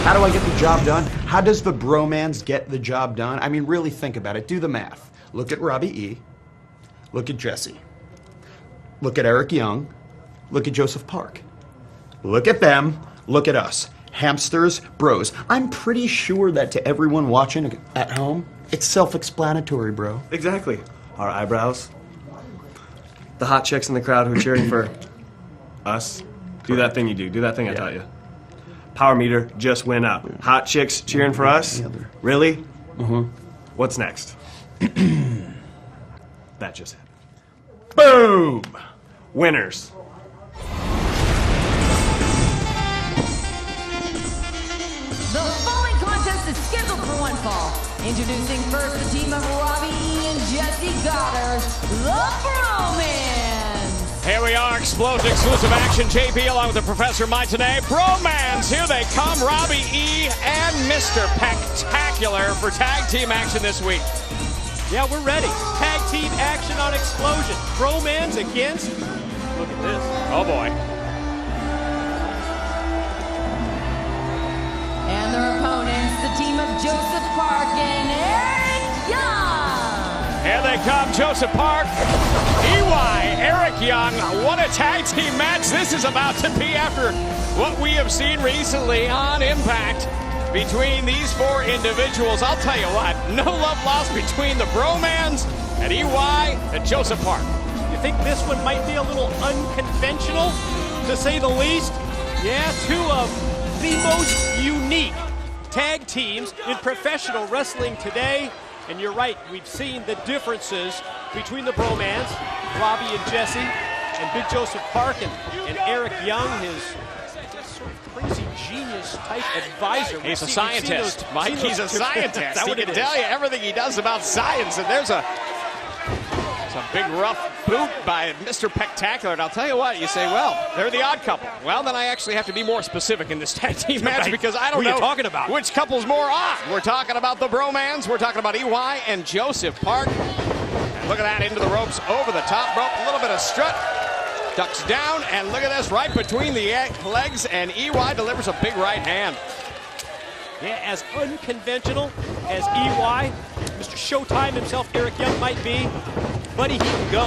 How do I get the job done? How does the bromance get the job done? I mean, really think about it. Do the math. Look at Robbie E. Look at Jesse. Look at Eric Young. Look at Joseph Park. Look at them. Look at us. Hamsters, bros. I'm pretty sure that to everyone watching at home, it's self-explanatory, bro. Exactly. Our eyebrows. The hot chicks in the crowd who are cheering for us. Do that thing you do. Do that thing I taught you. Power meter just went up. Hot chicks cheering for us? Really? Mm-hmm. What's next? That just happened. Boom! Winners. The following contest is scheduled for one fall. Introducing first the team of Robbie E. and Jesse Goddard, the Bromance. Here we are, explosion, exclusive action. JP along with the Professor Mike today. Bromance, here they come. Robbie E. and Mr. Pectacular for tag team action this week. Yeah, we're ready. Tag team action on Explosion. Bromance against, look at this. Oh boy. And their opponents, the team of Joseph Park and Eric Young. Here they come, Joseph Park, EY, Eric Young. What a tag team match this is about to be after what we have seen recently on Impact between these four individuals. I'll tell you what, no love lost between the Bromance and EY and Joseph Park. You think this one might be a little unconventional, to say the least? Yeah, two of the most unique tag teams in professional wrestling today. And you're right, we've seen the differences between the Bromance, Robbie and Jesse, and Big Joseph Park and Eric Young, his sort of crazy genius type advisor. He's a scientist, Mike. He's a scientist. He can tell you everything he does about science. And there's a big rough boot by Mr. Pectacular. And I'll tell you what, you say, well, they're the odd couple. Well, then I actually have to be more specific in this tag team match because I don't know talking about which couple's more odd. We're talking about the Bromance. We're talking about EY and Joseph Park. And look at that, into the ropes, over the top rope, a little bit of strut. Ducks down, and look at this, right between the legs, and EY delivers a big right hand. Yeah, as unconventional as EY, Mr. Showtime himself, Eric Young, might be, buddy, he can go.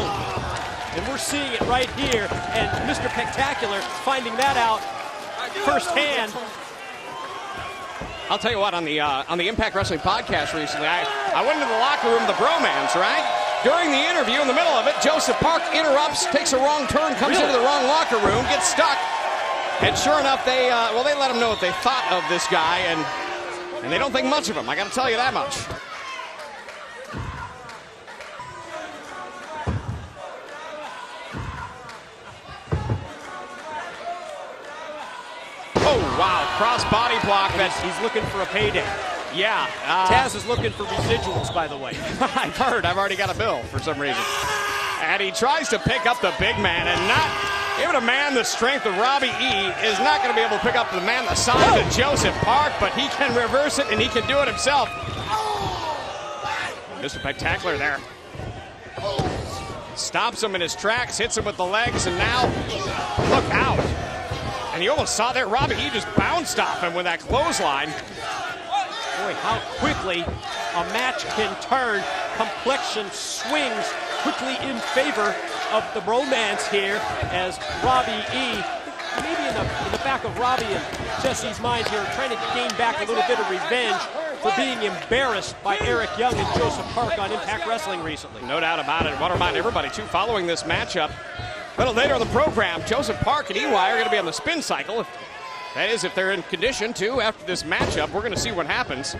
And we're seeing it right here, and Mr. Pectacular finding that out firsthand. I'll tell you what, on the Impact Wrestling podcast recently, I went into the locker room, the Bromance, right? During the interview, in the middle of it, Joseph Park interrupts, takes a wrong turn, comes into the wrong locker room, gets stuck. And sure enough, they let him know what they thought of this guy, and they don't think much of him. I got to tell you that much. Oh, wow, cross body block. He's looking for a payday. Yeah. Taz is looking for residuals, by the way. I've heard. I've already got a bill for some reason. And he tries to pick up the big man, and not even a man the strength of Robbie E. is not going to be able to pick up the man the size of Joseph Park, but he can reverse it, and he can do it himself. Mr. Pectacular there. Stops him in his tracks, hits him with the legs, and now look out. And you almost saw there, Robbie E. just bounced off him with that clothesline. Boy, how quickly a match can turn. Complexion swings quickly in favor of the Bromance here as Robbie E., maybe in the back of Robbie and Jesse's mind here, trying to gain back a little bit of revenge for being embarrassed by Eric Young and Joseph Park on Impact Wrestling recently. No doubt about it. I want to remind everybody, too, following this matchup, a little later in the program, Joseph Park and EY are going to be on the spin cycle. That is, if they're in condition to, after this matchup, we're going to see what happens.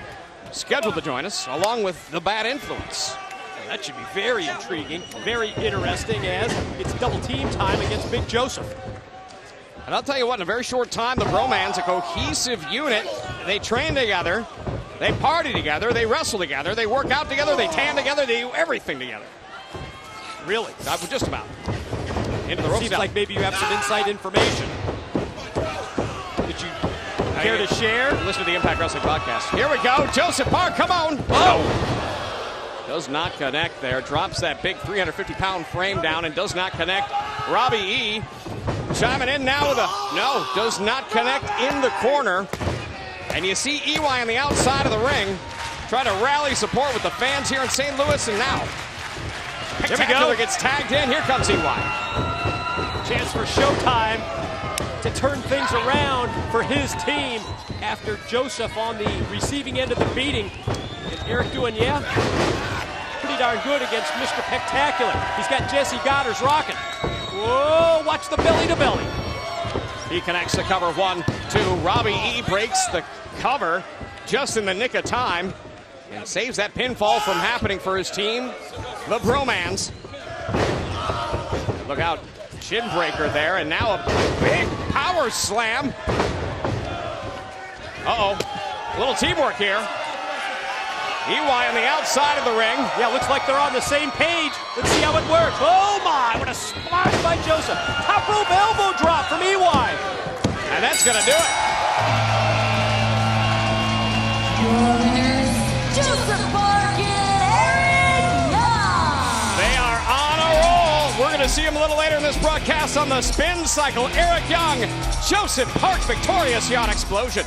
Scheduled to join us, along with the Bad Influence. That should be very intriguing, very interesting, as it's double team time against Big Joseph. And I'll tell you what, in a very short time, the Bromance, a cohesive unit. They train together, they party together, they wrestle together, they work out together, they tan together, they do everything together. Really? Just about. Into the ropes. Seems like maybe you have some inside information. Did you care to share? Listen to the Impact Wrestling podcast. Here we go. Joseph Park, come on. Oh. Does not connect there. Drops that big 350-pound frame down and does not connect. Robbie E. chiming in now with a... No, does not connect in the corner. And you see EY on the outside of the ring, trying to rally support with the fans here in St. Louis, and now Spectacular gets tagged in. Here comes EY. Chance for Showtime to turn things around for his team after Joseph on the receiving end of the beating. And Eric doing, pretty darn good against Mr. Spectacular. He's got Jesse Goddard rocking. Whoa, watch the belly to belly. He connects the cover, 1, 2. Robbie E breaks the cover just in the nick of time and saves that pinfall from happening for his team, the Bromans. Look out, shin breaker there, and now a big power slam. Uh-oh, a little teamwork here. EY on the outside of the ring. Yeah, looks like they're on the same page. Let's see how it works. Oh my, what a splash by Joseph. Top rope elbow drop from EY. And that's gonna do it. Your winners, Joseph Park and Eric Young. They are on a roll. We're gonna see him a little later in this broadcast on the spin cycle. Eric Young, Joseph Park victorious here on Explosion.